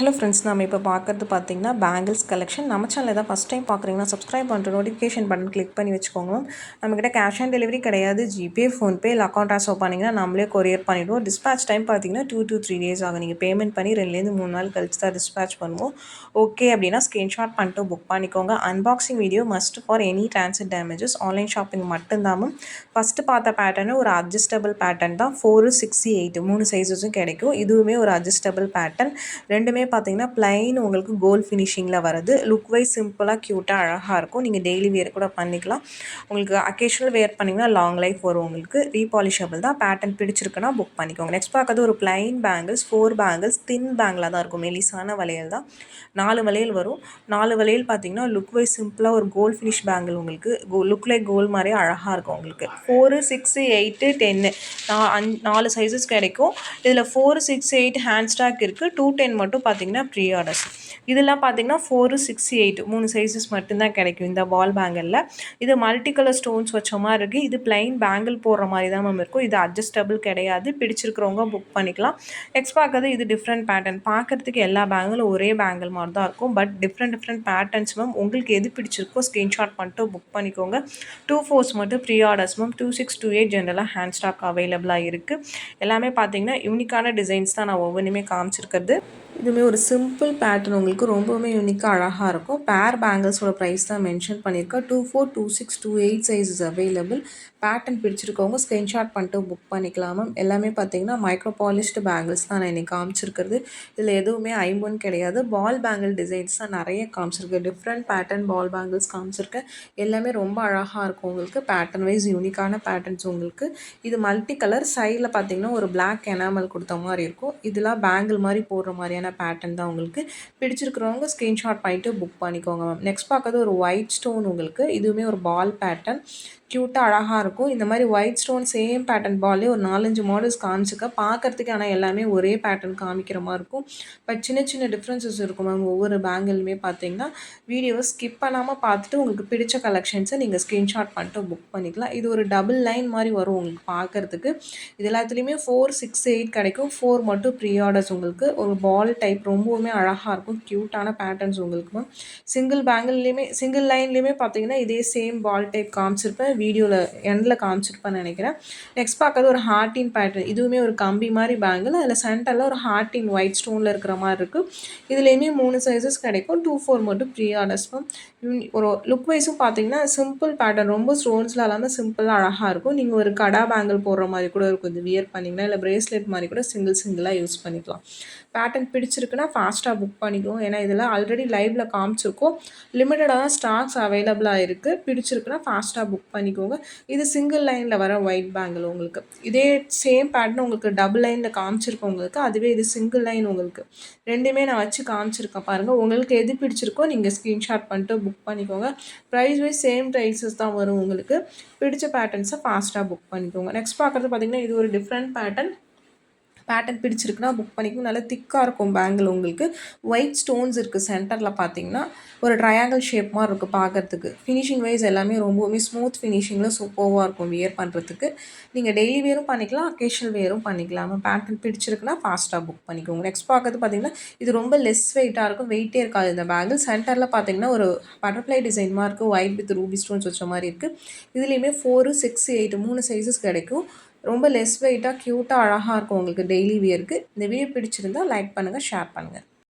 Hello friends, நம்ம இப்போ பார்க்குறது பார்த்தீங்கன்னா பேங்கிள்ஸ் கலெக்ஷன். நம்ம சேனல் தான் ஃபஸ்ட் டைம் பார்க்குறீங்கன்னா சப்ஸ்கிரைப் பண்ணிட்டு நோட்டிஃபிகேஷன் பட்டன் கிளிக் பண்ணி வச்சுக்கோங்க. நம்மக்கிட்ட கேஷ் ஆன் டெலிவரி கிடையாது. ஜிபே, ஃபோன்பே இல்லை அக்கௌண்ட் ட்ரான்ஸ்ஃபர் பண்ணிங்கன்னா நம்மளே கொரியர் பண்ணிவிடுவோம். டிஸ்பேச் டைம் பார்த்தீங்கன்னா 2 to 3 days ஆகும். நீங்கள் பேமெண்ட் பண்ணி 2 நாள் கழிச்சு தான் டிஸ்பேச் பண்ணுவோம். ஓகே அப்படின்னா ஸ்க்ரீன்ஷாட் பண்ணிட்டு புக் பண்ணிக்கோங்க. Unboxing video must for any transit damages. Online shopping மட்டும்தான். ஃபஸ்ட்டு பார்த்த பேட்டர்னு ஒரு அட்ஜஸ்டபிள் பேட்டர்ன் தான். 4, 6, 8 3 சைஸஸும் கிடைக்கும். இதுவுமே ஒரு அட்ஜஸ்டபிள் பேட்டர்ன். ரெண்டுமே பார்த்தீங்கன்னா பிளைன் உங்களுக்கு கோல்ட் ஃபினிஷிங்கில் வருது. லுக் வைஸ் சிம்பிளாக க்யூட்டாக அழகாக இருக்கும். நீங்கள் டெய்லி வேர் கூட பண்ணிக்கலாம். உங்களுக்கு அக்கேஷனல் வேர் பண்ணிங்கன்னா லாங் லைஃப் வரும். உங்களுக்கு ரீபாலிஷபிள் தான். பேட்டர்ன் பிடிச்சிருக்குன்னா புக் பண்ணிக்கோங்க. நெக்ஸ்ட் பார்க்கறது ஒரு பிளைன் பேங்கிள்ஸ். 4 பேங்கிள்ஸ் தின் பேங்கில் தான் இருக்கும். மெலிசான வளையல் தான். 4 வளையல் வரும். 4 வளையல் பார்த்தீங்கன்னா லுக் வைஸ் சிம்பிளாக ஒரு கோல்ட் ஃபினிஷ் பேங்கிள் உங்களுக்கு லுக் லைக் கோல்ட் மாதிரியே அழகாக இருக்கும். உங்களுக்கு 4, 6, 8, 10 4 சைஸஸ் கிடைக்கும். இதில் 4, 6, 8 ஹேண்ட் ஸ்டாக் இருக்குது. 2, 10 மட்டும் பார்த்தீங்கன்னா ப்ரீ ஆர்டர்ஸ். இதெல்லாம் பார்த்தீங்கன்னா 4, 6, 8 3 சைஸஸ் மட்டும்தான் கிடைக்கும் இந்த வால் பேங்கிளில். இது மல்டி கலர் ஸ்டோன்ஸ் வச்ச மாதிரி இருக்குது. இது பிளைன் பேங்கிள் போடுற மாதிரி தான் மேம் இருக்கும். இது அட்ஜஸ்டபிள் கிடையாது. பிடிச்சிருக்கிறவங்க புக் பண்ணிக்கலாம். நெக்ஸ்ட் பார்க்கறது இது டிஃப்ரெண்ட் பேட்டர்ன். பார்க்குறதுக்கு எல்லா பேங்கிலும் ஒரே பேங்கிள் மாதிரி தான் இருக்கும். But different patterns ma'am. உங்களுக்கு எது பிடிச்சிருக்கோ ஸ்க்ரீன்ஷாட் பண்ணிட்டு புக் பண்ணிக்கோங்க. 2/4 மட்டும் ப்ரீ ஆர்டர்ஸ் மேம். 2, 6, 2, 8 ஜென்ரலாக ஹேண்ட் ஸ்டாக் அவைலபிளாக இருக்குது. எல்லாமே பார்த்தீங்கன்னா யூனிக்கான டிசைன்ஸ் தான் நான் ஒவ்வொன்றுமே காமிச்சிருக்கிறது. இதுவுமே ஒரு சிம்பிள் பேட்டர்ன். உங்களுக்கு ரொம்பவுமே யூனிக்காக அழகாக இருக்கும். பேர் பேங்கிள்ஸோட ப்ரைஸ் தான் மென்ஷன் பண்ணியிருக்கேன். 2/4, 2/6, 2/8 சைஸஸ் அவைலபிள். பேட்டர்ன் பிடிச்சிருக்கவங்க ஸ்க்ரீன்ஷாட் பண்ணிட்டு புக் பண்ணிக்கலாம் மேம். எல்லாமே பார்த்தீங்கன்னா மைக்ரோ பாலிஷ்டு பேங்கிள்ஸ் தான் நான் இன்றைக்கி காமிச்சிருக்கிறது. இதில் எதுவுமே ஐம்பொன் கிடையாது. பால் பேங்கிள் டிசைன்ஸ் தான் நிறைய காமிச்சிருக்கேன். டிஃப்ரெண்ட் பேட்டர்ன் பால் பேங்கிள்ஸ் காமிச்சிருக்கேன். எல்லாமே ரொம்ப அழகாக இருக்கும். உங்களுக்கு பேட்டர்ன் வைஸ் யூனிக்கான பேட்டர்ன்ஸ் உங்களுக்கு. இது மல்டி கலர். சைடில் பார்த்தீங்கன்னா ஒரு பிளாக் எனாமல் கொடுத்த மாதிரி இருக்கும். இதெல்லாம் பேங்கிள் மாதிரி போடுற மாதிரியான பேட்டர்ன் தான். உங்களுக்கு பிடிச்சிருக்கிறவங்க ஸ்க்ரீன்ஷாட் பண்ணிட்டு புக் பண்ணிக்கோங்க மேம். நெக்ஸ்ட் பார்க்கறது ஒரு ஒயிட் ஸ்டோன் உங்களுக்கு. இதுவுமே ஒரு பால் பேட்டர்ன். க்யூட்டாக அழகாக இருக்கும். இந்த மாதிரி ஒயிட் ஸ்டோன் சேம் பேட்டர்ன் பால்லே ஒரு 4-5 மாடல்ஸ் காமிச்சிக்க பார்க்குறதுக்கு. ஆனால் எல்லாமே ஒரே பேட்டர்ன் காமிக்கிற மாதிரி இருக்கும். பட் சின்ன டிஃப்ரென்சஸ் இருக்கும் மேம். ஒவ்வொரு பேங்கிளுமே பார்த்தீங்கன்னா வீடியோவை ஸ்கிப் பண்ணாமல் பார்த்துட்டு உங்களுக்கு பிடிச்ச கலெக்ஷன்ஸை நீங்கள் ஸ்க்ரீன்ஷாட் பண்ணிட்டு புக் பண்ணிக்கலாம். இது ஒரு டபுள் லைன் மாதிரி வரும் உங்களுக்கு பார்க்குறதுக்கு. இது எல்லாத்துலேயுமே 4, 6, 8 கிடைக்கும். 4 மட்டும் ப்ரீ ஆர்டர்ஸ். உங்களுக்கு ஒரு பால் டைப் ரொம்பவுமே அழகாக இருக்கும். க்யூட்டான பேட்டர்ன்ஸ் உங்களுக்கு மேம். சிங்கிள் லைன்லேயுமே பார்த்தீங்கன்னா இதே சேம் பால் டைப் காமிச்சிருப்பேன். வீடியோவில் எண்டில் காமிச்சிருப்பேன்னு நினைக்கிறேன். நெக்ஸ்ட் பார்க்கறது ஒரு ஹார்டின் பேட்டர்ன். இதுவுமே ஒரு கம்பி மாதிரி பேங்கிள். அதில் சென்டரில் ஒரு ஹார்டின் ஒயிட் ஸ்டோனில் இருக்கிற மாதிரி இருக்குது. இதுலேயுமே 3 சைஸஸ் கிடைக்கும். 2/4 மட்டும் ப்ரீ ஆர்டர்ஸ் மேம். ஒரு லுக் வைஸும் பார்த்தீங்கன்னா சிம்பிள் பேட்டர்ன். ரொம்ப ஸ்டோன்ஸ்லாம் இல்லாமல் சிம்பிளாக அழகாக இருக்கும். நீங்கள் ஒரு கடா பேங்கிள் போடுற மாதிரி கூட இருக்கும். இது வியர் பண்ணிங்கன்னா இல்லை பிரேஸ்லெட் மாதிரி கூட சிங்கிளாக யூஸ் பண்ணிக்கலாம். பேட்டர்ன் பிடிச்சிருக்குன்னா ஃபாஸ்ட்டாக புக் பண்ணிக்குவோம். ஏன்னா இதெல்லாம் ஆல்ரெடி லைவில் காமிச்சிருக்கோம். லிமிட்டடாக தான் ஸ்டாக்ஸ் அவைலபிளாக இருக்குது. பிடிச்சிருக்குன்னா ஃபாஸ்ட்டாக புக் பண்ணிக்கோங்க. இது சிங்கிள் லைனில் வர ஒயிட் பேங்கிள் உங்களுக்கு. இதே சேம் பேட்டர்ன் உங்களுக்கு டபுள் லைனில் காமிச்சிருக்கோம் உங்களுக்கு. அதுவே இது சிங்கிள் லைன் உங்களுக்கு. ரெண்டுமே நான் வச்சு காமிச்சிருக்கேன் பாருங்கள். உங்களுக்கு எது பிடிச்சிருக்கோ நீங்கள் ஸ்க்ரீன்ஷாட் பண்ணிட்டு புக் பண்ணிக்கோங்க. ப்ரைஸ் வைஸ் சேம் ப்ரைஸஸ் தான் வரும் உங்களுக்கு. பிடிச்ச பேட்டர்ன்ஸை ஃபாஸ்ட்டாக புக் பண்ணிக்கோங்க. நெக்ஸ்ட் பார்க்குறது பார்த்திங்கன்னா இது ஒரு டிஃப்ரெண்ட் பேட்டர்ன் பிடிச்சிருக்குன்னா புக் பண்ணிக்கோங்க. நல்லா திக்காக இருக்கும் பேங்கிள் உங்களுக்கு. ஒயிட் ஸ்டோன்ஸ் இருக்குது. சென்டரில் பார்த்தீங்கன்னா ஒரு ட்ரையாங்கிள் ஷேப் மாதிரி இருக்குது பார்க்குறதுக்கு. ஃபினிஷிங் வைஸ் எல்லாமே ரொம்பவுமே ஸ்மூத் ஃபினிஷிங்கில் சூப்பராக இருக்கும் வியர் பண்ணுறதுக்கு. நீங்கள் டெய்லி வேரும் பண்ணிக்கலாம், அக்கேஷனல் வேரும் பண்ணிக்கலாம். பேட்டர்ன் பிடிச்சிருக்குன்னா ஃபாஸ்ட்டாக புக் பண்ணிக்கோங்க. நெக்ஸ்ட் பார்க்கறது பார்த்திங்கன்னா இது ரொம்ப லெஸ் வெயிட்டாக இருக்கும். வெயிட்டே இருக்காது இந்த பேங்கிள். சென்டரில் பார்த்தீங்கன்னா ஒரு பட்டர்ஃப்ளை டிசைன் மாதிரி இருக்குது. ஒயிட் வித் ரூபி ஸ்டோன்ஸ் வச்ச மாதிரி இருக்குது. இதுலேயுமே 4, 6, 8 3 சைஸஸ் கிடைக்கும். ரொம்ப லெஸ் வெயிட்டாக க்யூட்டாக அழகாக இருக்கும் உங்களுக்கு டெய்லி வியருக்கு. இந்த வீடியோ பிடிச்சிருந்தால் லைக் பண்ணுங்கள், ஷேர் பண்ணுங்கள்.